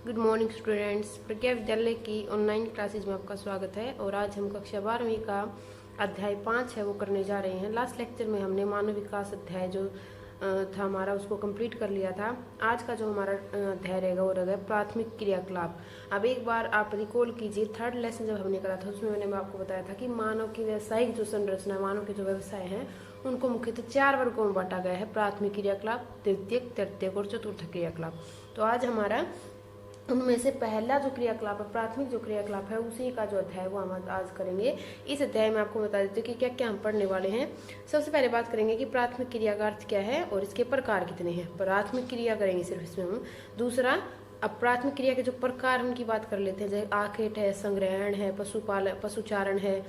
Good morning students. प्रज्ञा विद्यालय की online classes में आपका स्वागत है। और आज हम कक्षा 12वीं का अध्याय 5 है वो करने जा रहे हैं। लास्ट लेक्चर में हमने मानव विकास अध्याय जो था हमारा उसको कंप्लीट कर लिया था। आज का जो हमारा अध्याय रहेगा वो रहेगा प्राथमिक क्रियाकलाप। अब एक बार आप रिकॉल कीजिए, थर्ड लेसन जब हमने करा था उसमें मैंने आपको बताया था कि मानव की व्यावसायिक जो संरचना, मानव के जो व्यवसाय हैं उनको मुख्यतः 4 वर्गों में बांटा गया है: प्राथमिक क्रियाकलाप, द्वितीयक, तृतीयक और चतुर्थ क्रियाकलाप। तो आज हमारा उनमें से पहला जो क्रियाकलाप है, प्राथमिक जो क्रियाकलाप है, उसी का जो अध्याय वो हम आज करेंगे। इस अध्याय में आपको बता देते हैं कि क्या क्या हम पढ़ने वाले हैं। सबसे पहले बात करेंगे कि प्राथमिक क्रिया का अर्थ क्या है और इसके प्रकार कितने हैं। प्राथमिक क्रिया करेंगे सिर्फ इसमें हम। दूसरा, अब प्राथमिक क्रिया के जो प्रकार उनकी बात कर लेते हैं, जैसे आखेट है, संग्रहण है, पशुचारण है,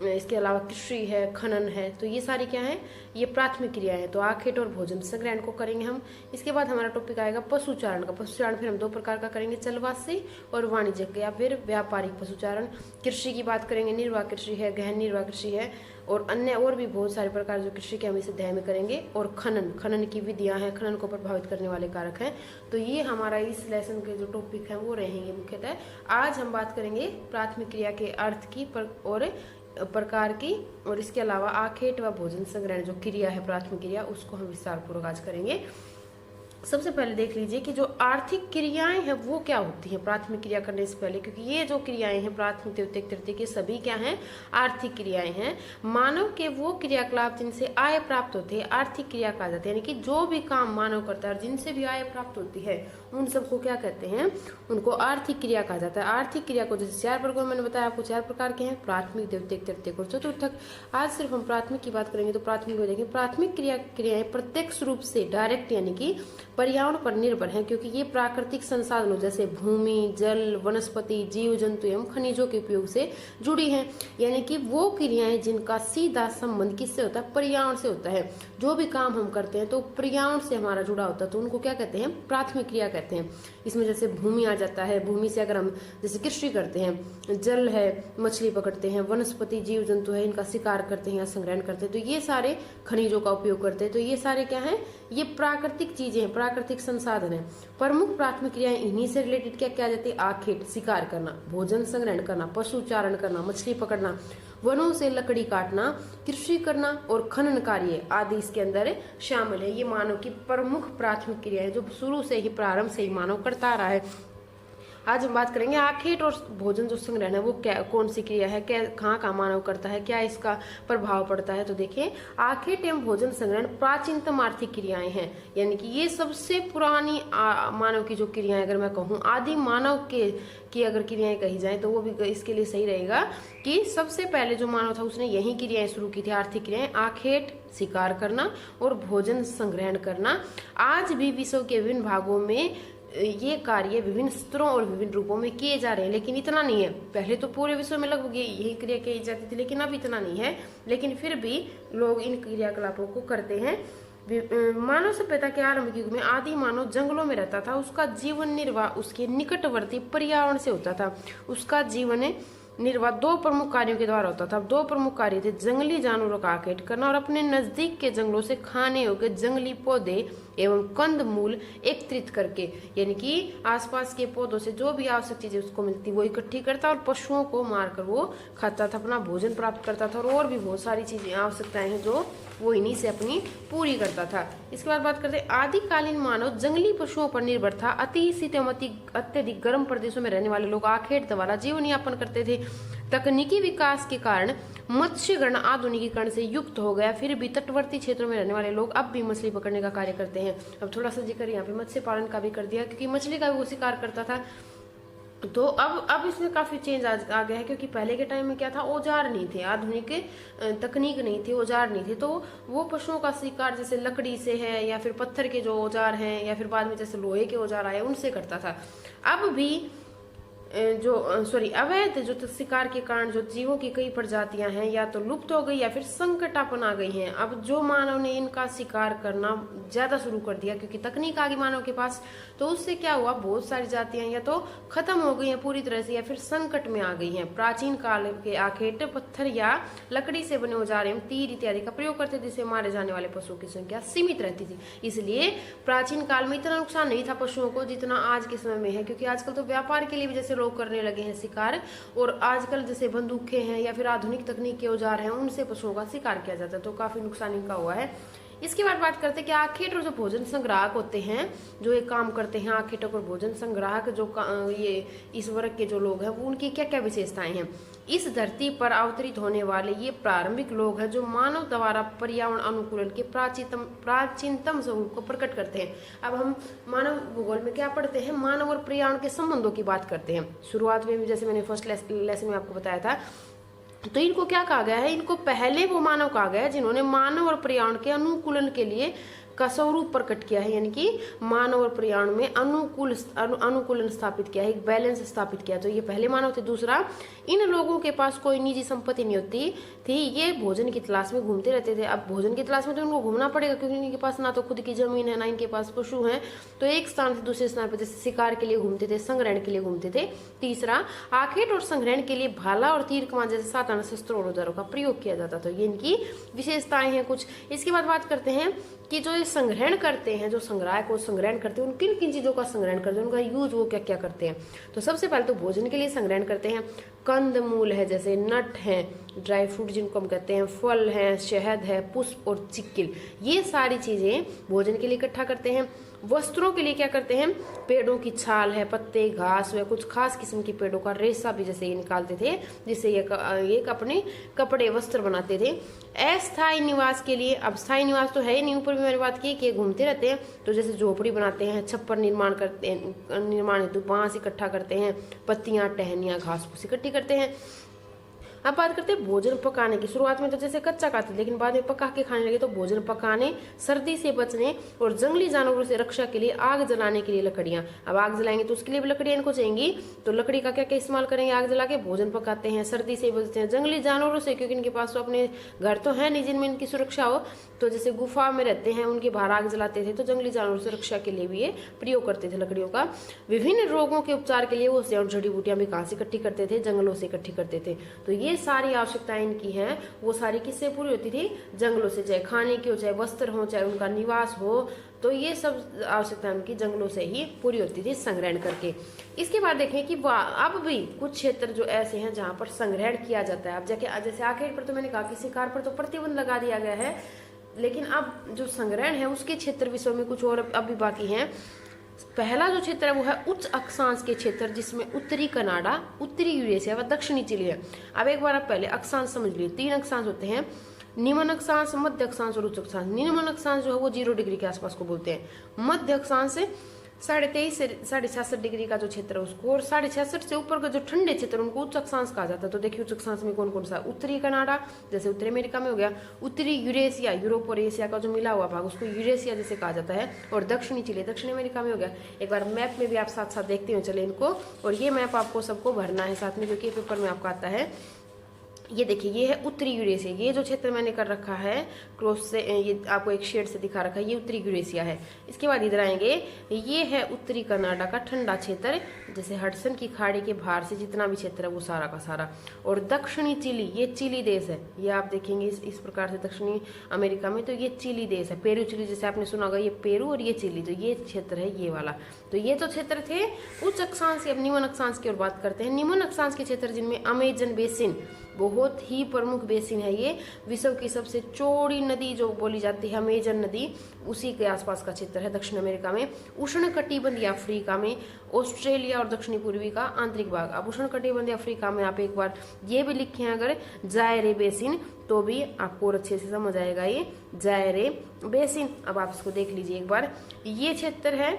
इसके अलावा कृषि है, खनन है। तो ये सारी क्या है, ये प्राथमिक क्रिया है। तो आखेट और भोजन संग्रहण को करेंगे हम। इसके बाद हमारा टॉपिक आएगा पशुचारण का। पशुचारण फिर हम 2 प्रकार का करेंगे, चलवासी और वाणिज्यिक या फिर व्यापारिक पशुचारण। कृषि की बात करेंगे, निर्वाह कृषि है, गहन निर्वाह कृषि है और अन्य और भी बहुत सारे प्रकार जो कृषि के हम इस अध्याय में करेंगे। और खनन की विधियां हैं, खनन को प्रभावित करने वाले कारक हैं। तो ये हमारा इस लेसन के जो टॉपिक है वो रहेंगे मुख्यतः। आज हम बात करेंगे प्राथमिक क्रिया के अर्थ की और प्रकार की, और इसके अलावा आखेट व भोजन संग्रहण जो क्रिया है प्राथमिक क्रिया, उसको हम विस्तार पूर्वक आज करेंगे। सबसे पहले देख लीजिए कि जो आर्थिक क्रियाएं हैं वो क्या होती हैं प्राथमिक क्रिया करने से पहले, क्योंकि ये जो क्रियाएं हैं प्राथमिक, द्वितीयक, तृतीयक, ये सभी क्या हैं, आर्थिक क्रियाएं हैं। मानव के वो क्रियाकलाप जिनसे आय प्राप्त होती है आर्थिक क्रिया कहा जाता है। यानी कि जो भी काम मानव करता है और जिनसे भी आय प्राप्त होती है उन सबको क्या कहते हैं, उनको आर्थिक क्रिया कहा जाता है। आर्थिक क्रिया को जैसे 4 वर्गों में मैंने बताया आपको, 4 प्रकार के हैं: प्राथमिक, द्वितीयक, तृतीयक और चतुर्थक। आज सिर्फ हम प्राथमिक की बात करेंगे। तो प्राथमिक में देखें, प्राथमिक क्रियाएं प्रत्यक्ष रूप से डायरेक्ट यानी कि पर्यावरण पर निर्भर है, क्योंकि ये प्राकृतिक संसाधनों जैसे भूमि, जल, वनस्पति, जीव जंतु एवं खनिजों के उपयोग से जुड़ी हैं। यानी कि वो क्रियाएं जिनका सीधा संबंध किससे होता है, पर्यावरण से होता है। जो भी काम हम करते हैं तो पर्यावरण से हमारा जुड़ा होता है, तो उनको क्या कहते हैं, प्राथमिक क्रिया कहते हैं। इसमें जैसे भूमि आ जाता है, भूमि से अगर हम जैसे कृषि करते हैं, जल है, मछली पकड़ते हैं, वनस्पति जीव जंतु है, इनका शिकार करते हैं या संग्रहण करते हैं, तो ये सारे खनिजों का उपयोग करते हैं। तो ये सारे क्या है, ये प्राकृतिक चीजें हैं, प्राकृतिक संसाधन है। प्रमुख प्राथमिक क्रियाएं इन्हीं से रिलेटेड क्या क्या जाती है: आखेट शिकार करना, भोजन संग्रहण करना, पशुचारण करना मछली पकड़ना, वनों से लकड़ी काटना, कृषि करना और खनन कार्य आदि इसके अंदर शामिल है। ये मानव की प्रमुख प्राथमिक क्रिया है जो शुरू से ही, प्रारंभ से ही मानव करता आ रहा है। आज हम बात करेंगे आखेट और भोजन जो संग्रहण है वो क्या, कौन सी क्रिया है, क्या कहाँ मानव करता है, क्या इसका प्रभाव पड़ता है। तो देखिए, आखेट एवं भोजन संग्रहण प्राचीनतम आर्थिक क्रियाएं हैं। यानी कि ये सबसे पुरानी मानव की जो क्रियाएं, अगर मैं कहूँ आदि मानव के की अगर क्रियाएं कही जाए तो वो भी इसके लिए सही रहेगा कि सबसे पहले जो मानव था उसने यही क्रियाएं शुरू की थी, आर्थिक क्रियाएं: आखेट शिकार करना और भोजन संग्रहण करना। आज भी विश्व के विभिन्न भागों में ये कार्य विभिन्न स्तरों और विभिन्न रूपों में किए जा रहे हैं, लेकिन इतना नहीं है। पहले तो पूरे विश्व में लगभग यही क्रिया की जाती थी, लेकिन अब इतना नहीं है। लेकिन फिर भी लोग इन क्रियाकलापों को करते हैं। मानव सभ्यता के आरंभिक युग में आदि मानव जंगलों में रहता था। उसका जीवन निर्वाह उसके निकटवर्ती पर्यावरण से होता था। उसका जीवन निर्वाह 2 प्रमुख कार्यों के द्वारा होता था। 2 प्रमुख कार्य थे: जंगली जानवरों का आखेट करना और अपने नजदीक के जंगलों से खाने योग्य जंगली पौधे एवं कंद मूल एकत्रित करके, यानी कि आसपास के पौधों से जो भी आवश्यक चीजें उसको मिलती वो इकट्ठी करता और पशुओं को मारकर वो खाता था, अपना भोजन प्राप्त करता था। और भी बहुत सारी चीजें, आवश्यकताएं हैं जो वो इन्हीं से अपनी पूरी करता था। इसके बाद बात करते हैं, आदिकालीन मानव जंगली पशुओं पर निर्भर था। अति शीत एवं अत्यधिक गर्म प्रदेशों में रहने वाले लोग आखेट द्वारा जीवन यापन करते थे। तकनीकी विकास के कारण मत्स्यगण आधुनिकीकरण से युक्त हो गया। फिर भी तटवर्ती क्षेत्रों में रहने वाले लोग अब भी मछली पकड़ने का कार्य करते हैं। अब थोड़ा सा जिक्र यहाँ पे मत्स्य पालन का भी कर दिया, क्योंकि मछली का भी वो शिकार करता था। तो अब इसमें काफी चेंज आ गया है, क्योंकि पहले के टाइम में क्या था, औजार नहीं थे, आधुनिक तकनीक नहीं थी, औजार नहीं थे। तो वो पशुओं का शिकार जैसे लकड़ी से है या फिर पत्थर के जो औजार हैं या फिर बाद में जैसे लोहे के औजार आए उनसे करता था। अब भी अवैध जो शिकार के कारण जो जीवों की कई प्रजातियां हैं या तो लुप्त हो गई या फिर संकटापन आ गई हैं। अब जो मानव ने इनका शिकार करना ज्यादा शुरू कर दिया क्योंकि तकनीक आ गई मानव के पास, तो उससे क्या हुआ, बहुत सारी जातियां या तो खत्म हो गई हैं पूरी तरह से या फिर संकट में आ गई हैं। प्राचीन काल के आखेट पत्थर या लकड़ी से बने औजार एवं तीर इत्यादि का प्रयोग करते थे, जिससे मारे जाने वाले पशुओं की संख्या सीमित रहती थी। इसलिए प्राचीन काल में इतना नुकसान नहीं था पशुओं को जितना आज के समय में है, क्योंकि आजकल तो व्यापार के लिए भी जैसे लोग करने लगे हैं शिकार, और आजकल जैसे बंदूकें हैं या फिर आधुनिक तकनीक के औजार हैं उनसे पशुओं का शिकार किया जाता है, तो काफी नुकसान इनका हुआ है। इसके बाद बात करते हैं कि आखेट और जो भोजन संग्राहक होते हैं, जो एक काम करते हैं आखेटक और भोजन संग्राहक, जो ये इस वर्ग के जो लोग हैं उनकी क्या क्या विशेषताएं हैं। इस धरती पर अवतरित होने वाले ये प्रारंभिक लोग हैं जो मानव द्वारा पर्यावरण अनुकूलन के प्राचीनतम स्वरूप को प्रकट करते हैं। अब हम मानव भूगोल में क्या पढ़ते हैं, मानव और पर्यावरण के संबंधों की बात करते हैं। शुरुआत में भी जैसे मैंने फर्स्ट लेसन में आपको बताया था, तो इनको क्या कहा गया है, इनको पहले वो मानव कहा गया है जिन्होंने मानव और पर्यावरण के अनुकूलन के लिए का स्वरूप प्रकट किया है, यानी कि मानव और पर्यावरण में अनुकूलन स्थापित किया है, एक बैलेंस स्थापित किया। तो ये पहले मानव थे। दूसरा, इन लोगों के पास कोई निजी संपत्ति नहीं होती थी, ये भोजन की तलाश में घूमते रहते थे। अब भोजन की तलाश में तो उनको घूमना पड़ेगा क्योंकि इनके पास ना तो खुद की जमीन है ना इनके पास पशु हैं, तो एक स्थान से दूसरे स्थान पर जैसे शिकार के लिए घूमते थे, संग्रहण के लिए घूमते थे। तीसरा, आखेट और संग्रहण के लिए भाला और तीर कमान जैसे साधारण शस्त्रों और औजारों का प्रयोग किया जाता था। ये इनकी विशेषताएं हैं कुछ। इसके बाद बात करते हैं कि जो ये संग्रहण करते हैं, जो संग्राहक को संग्रहण करते हैं, उन किन किन चीजों का संग्रहण करते हैं, उनका यूज वो क्या क्या करते हैं। तो सबसे पहले तो भोजन के लिए संग्रहण करते हैं, कंद मूल है जैसे नट है, ड्राई फ्रूट जिनको हम कहते हैं, फल है, शहद है, पुष्प और चिक्किल, ये सारी चीजें भोजन के लिए इकट्ठा करते हैं। वस्त्रों के लिए क्या करते हैं, पेड़ों की छाल है, पत्ते, घास व कुछ खास किस्म के पेड़ों का रेशा भी जैसे ये निकालते थे, जिससे ये अपने कपड़े वस्त्र बनाते थे। अस्थायी निवास के लिए, अब स्थायी निवास तो है ही नहीं, ऊपर भी मैंने बात की कि घूमते रहते हैं, तो जैसे झोपड़ी बनाते हैं, छप्पर निर्माण करते हैं, निर्माण हेतु बांस इकट्ठा करते हैं, पत्तियां, टहनियां, घास फूस इकट्ठी करते हैं। अब बात करते हैं भोजन पकाने की। शुरुआत में तो जैसे कच्चा खाते लेकिन बाद में पका के खाने लगे, तो भोजन पकाने, सर्दी से बचने और जंगली जानवरों से रक्षा के लिए आग जलाने के लिए लकड़ियां। अब आग जलाएंगे तो उसके लिए भी लकड़ियां इनको चाहिए, तो लकड़ी का क्या क्या इस्तेमाल करेंगे, आग जला के भोजन पकाते हैं, सर्दी से बचते हैं, जंगली जानवरों से क्योंकि इनके पास तो अपने घर तो है नहीं जिनमें इनकी सुरक्षा हो, तो जैसे गुफा में रहते हैं उनके बाहर आग जलाते थे, तो जंगली जानवरों से रक्षा के लिए भी ये प्रयोग करते थे लकड़ियों का। विभिन्न रोगों के उपचार के लिए वो जड़ी बूटियां भी कहाँ से इकट्ठी करते थे, जंगलों से इकट्ठी करते थे। तो ये सारी आवश्यकताएं इनकी हैं वो सारी किससे पूरी होती थी, जंगलों से, चाहे खाने की हो, चाहे वस्त्र हो, चाहे उनका निवास हो, तो ये सब आवश्यकताएं उनकी जंगलों से ही पूरी होती थी संग्रहण करके। इसके बाद देखें कि अब भी कुछ क्षेत्र जो ऐसे हैं जहां पर संग्रहण किया जाता है। अब जैसे आखेट पर तो मैंने कहा कि शिकार पर तो प्रतिबंध लगा दिया गया है, लेकिन अब जो संग्रहण है उसके क्षेत्र विषय में कुछ और अब भी बाकी हैं। पहला जो क्षेत्र है वो है उच्च अक्षांश के क्षेत्र, जिसमें उत्तरी कनाडा, उत्तरी यूरेशिया व दक्षिणी चिली है। अब एक बार आप पहले अक्षांश समझ लीजिए, 3 अक्षांश होते हैं, निम्न अक्षांश, मध्य अक्षांश और उच्च अक्षांश। निम्न अक्षांश जो है वो 0 डिग्री के आसपास को बोलते हैं, मध्य अक्षांश 23.5 से 66 डिग्री का जो क्षेत्र है उसको, और 66.5 से ऊपर का जो ठंडे क्षेत्र उनको उच्च अक्षांश कहा जाता है। तो देखिए उच्च अक्षांश में कौन कौन सा, उत्तरी कनाडा जैसे उत्तरी अमेरिका में हो गया, उत्तरी यूरेशिया, यूरोप और एशिया का जो मिला हुआ भाग उसको यूरेशिया जैसे कहा जाता है, और दक्षिणी चिली दक्षिण अमेरिका में हो गया। एक बार मैप में भी आप साथ साथ देखते हो चले इनको, और ये मैप आपको सबको भरना है साथ में, जो कि पेपर में आपको आता है। ये देखिए ये है उत्तरी यूरेशिया, ये जो क्षेत्र मैंने कर रखा है क्रॉस से, ये आपको एक शेड से दिखा रखा है, ये उत्तरी यूरेशिया है। इसके बाद इधर आएंगे, ये है उत्तरी कनाडा का ठंडा क्षेत्र, जैसे हडसन की खाड़ी के बाहर से जितना भी क्षेत्र है वो सारा का सारा। और दक्षिणी चिली, ये चिली देश है, ये आप देखेंगे इस प्रकार से दक्षिणी अमेरिका में, तो ये चिली देश है। पेरू चिली जैसे आपने सुना होगा, ये पेरू और ये चिली, तो ये क्षेत्र है ये वाला। तो ये तो क्षेत्र थे उच्च अक्षांश। अब निम्न अक्षांश की ओर बात करते हैं। निम्न अक्षांश के क्षेत्र जिनमें अमेजन बेसिन बहुत ही प्रमुख बेसिन है, ये विश्व की सबसे चौड़ी नदी जो बोली जाती है अमेजन नदी, उसी के आसपास का क्षेत्र है दक्षिण अमेरिका में। उष्ण कटिबंधीय अफ्रीका में, ऑस्ट्रेलिया और दक्षिणी पूर्वी का आंतरिक भाग। अब उष्ण कटिबंधीय अफ्रीका में आप एक बार ये भी लिखे हैं अगर जायरे बेसिन, तो भी आपको और अच्छे से समझ आएगा ये जायरे बेसिन। अब आप इसको देख लीजिए एक बार, ये क्षेत्र है,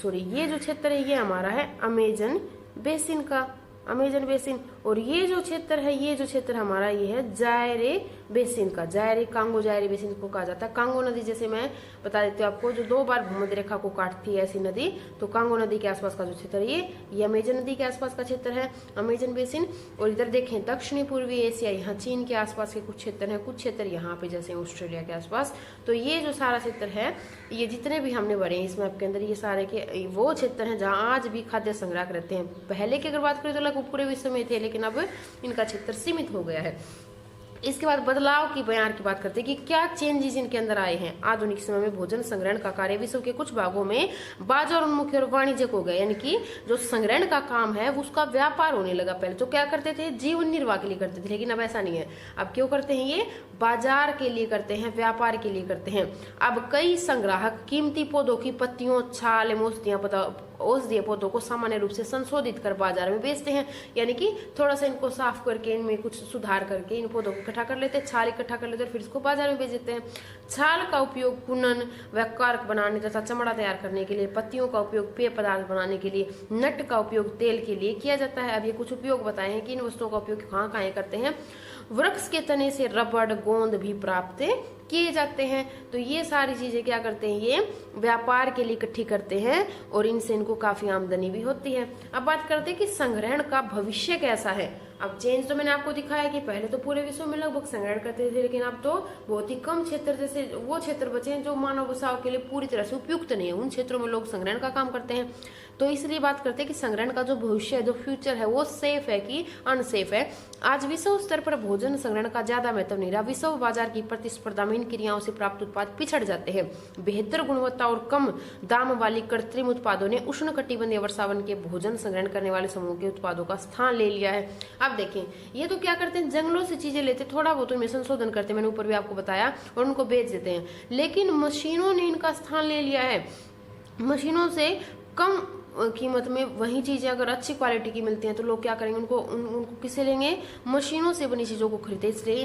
ये जो क्षेत्र है ये हमारा है अमेजन बेसिन का, अमेजन बेसिन, और ये जो क्षेत्र है, ये जो क्षेत्र हमारा ये है जायरे बेसिन का, जायरी कांगो जायरी बेसिन को कहा जाता है। कांगो नदी जैसे मैं बता देती हूँ आपको, जो 2 बार भूमध्य रेखा को काटती है ऐसी नदी, तो कांगो नदी के आसपास का जो क्षेत्र है ये अमेजन नदी के आसपास का क्षेत्र है, अमेजन बेसिन। और इधर देखें दक्षिणी पूर्वी एशिया, यहाँ चीन के आसपास के कुछ क्षेत्र हैं, कुछ क्षेत्र यहाँ पे जैसे ऑस्ट्रेलिया के आसपास। तो ये जो सारा क्षेत्र है, ये जितने भी हमने भरे हैं इस मैप के अंदर, ये सारे के वो क्षेत्र हैं जहाँ आज भी खाद्य संग्रह रहते हैं। पहले की अगर बात करें तो लगभग पूरे विश्व में थे, लेकिन अब इनका क्षेत्र सीमित हो गया है। इसके बाद बदलाव की बयान की बात करते हैं कि क्या चेंजेस इनके अंदर आए हैं। आधुनिक समय में भोजन संग्रहण का कार्य विश्व के कुछ भागों में बाजार उन्मुख और वाणिज्यिक हो गया, यानी कि जो संग्रहण का काम है उसका व्यापार होने लगा। पहले तो क्या करते थे, जीवन निर्वाह के लिए करते थे, लेकिन अब ऐसा नहीं है। अब क्यों करते हैं, ये बाजार के लिए करते हैं, व्यापार के लिए करते हैं। अब कई संग्राहक कीमती पौधों की पत्तियों, छाल एवं औषधीय पौधों को सामान्य रूप से संशोधित कर बाजार में बेचते हैं, यानी कि थोड़ा सा इनको साफ करके इनमें कुछ सुधार करके इन पौधों को इकट्ठा कर लेते हैं, छाल इकट्ठा कर लेते हैं, फिर इसको बाजार में बेच देते हैं। छाल का उपयोग कुनन व कारक बनाने तथा चमड़ा तैयार करने के लिए, पत्तियों का उपयोग पेय पदार्थ बनाने के लिए, नट का उपयोग तेल के लिए किया जाता है। अब ये कुछ उपयोग बताए हैं कि इन वस्तुओं का उपयोग कहाँ कहाँ करते हैं। वृक्ष के तने से रबड़ गोंद भी प्राप्त किए जाते हैं। तो ये सारी चीजें क्या करते हैं, ये व्यापार के लिए इकट्ठी करते हैं और इनसे इनको काफी आमदनी भी होती है। अब बात करते हैं कि संग्रहण का भविष्य कैसा है। अब चेंज तो मैंने आपको दिखाया कि पहले तो पूरे विश्व में लगभग संग्रहण करते थे, लेकिन अब तो बहुत ही कम क्षेत्र, जैसे वो क्षेत्र बचे हैं जो मानव बसाव के लिए पूरी तरह से उपयुक्त नहीं है, उन क्षेत्रों में लोग संग्रहण का काम करते हैं। तो इसलिए बात करते हैं कि संग्रहण का जो भविष्य है, जो फ्यूचर है, वो सेफ है कि अनसेफ है। आज विश्व स्तर पर भोजन संग्रहण का ज्यादा महत्व नहीं रहा। विश्व बाजार की प्रतिस्पर्धा में इन क्रियाओं से प्राप्त उत्पाद पिछड़ जाते हैं। बेहतर गुणवत्ता और कम दाम वाली कृत्रिम उत्पादों ने उष्णकटिबंधीय वर्षावन के भोजन संग्रहण करने वाले समूह के उत्पादों का स्थान ले लिया है। अब देखें, ये तो क्या करते हैं, जंगलों से चीजें लेते, थोड़ा बहुत उनमें संशोधन करते, मैंने ऊपर भी आपको बताया, और उनको बेच देते हैं। लेकिन मशीनों ने इनका स्थान ले लिया है। मशीनों से कम कीमत में वही चीजें अगर अच्छी क्वालिटी की मिलती हैं तो लोग क्या करेंगे, उनको किसे लेंगे, मशीनों से बनी चीजों को खरीदे। इसलिए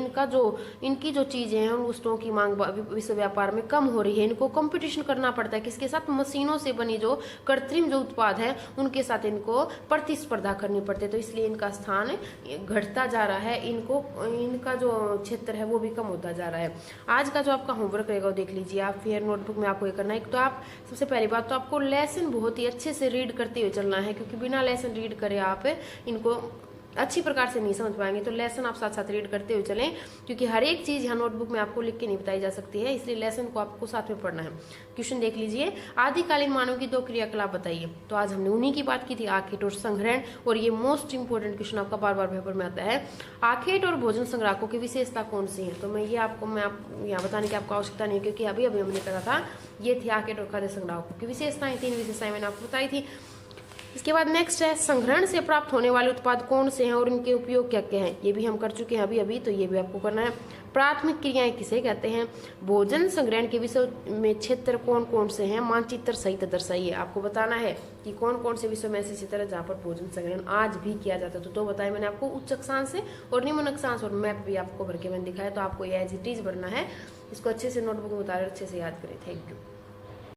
इनकी जो चीजें हैं, उन वस्तुओं की मांग विश्व व्यापार में कम हो रही है। इनको कंपटीशन करना पड़ता है किसके साथ, मशीनों से बनी जो कृत्रिम जो उत्पाद है उनके साथ इनको प्रतिस्पर्धा करनी पड़ती है। तो इसलिए इनका स्थान घटता जा रहा है, इनका जो क्षेत्र है वो भी कम होता जा रहा है। आज का जो आपका होमवर्क रहेगा वो देख लीजिए आप। फिर नोटबुक में आपको ये करना है, तो आप सबसे पहली बात तो आपको लेसन बहुत ही अच्छे से रीड करते हुए चलना है, क्योंकि बिना लेसन रीड करे आप इनको अच्छी प्रकार से नहीं समझ पाएंगे। तो लेसन आप साथ साथ रीड करते हुए चलें, क्योंकि हर एक चीज यहाँ नोटबुक में आपको लिख के नहीं बताई जा सकती है, इसलिए लेसन को आपको साथ में पढ़ना है। क्वेश्चन देख लीजिए, आदिकालीन मानव की 2 क्रियाकलाप बताइए। तो आज हमने उन्हीं की बात की थी, आखेट और संग्रहण, और ये मोस्ट इंपोर्टेंट क्वेश्चन आपका बार बार पेपर में आता है। आखेट और भोजन संग्राहकों की विशेषता कौन सी है, तो मैं यहाँ बताने की आपको आवश्यकता नहीं, क्योंकि अभी हमने कहा था ये थी आखेट और खाद्य संग्राहकों की विशेषताएं। 3 विशेषताएं मैंने आपको बताई थी। इसके बाद नेक्स्ट है, संग्रहण से प्राप्त होने वाले उत्पाद कौन से हैं और इनके उपयोग क्या क्या हैं, ये भी हम कर चुके हैं अभी, तो ये भी आपको करना है। प्राथमिक क्रियाएं किसे कहते हैं, भोजन संग्रहण के विषय में क्षेत्र कौन कौन से हैं, मानचित्र सहित दर्शाइए। आपको बताना है कि कौन कौन से विषय में ऐसे क्षेत्र है जहाँ पर भोजन संग्रहण आज भी किया जाता है। तो 2 बताए मैंने आपको, उच्च अक्षांश और निम्न अक्षांश, और मैप भी आपको भर के मैंने दिखाया। तो आपको ये एज इट इज भरना है, इसको अच्छे से नोटबुक में उतारे, अच्छे से याद करें। Thank you.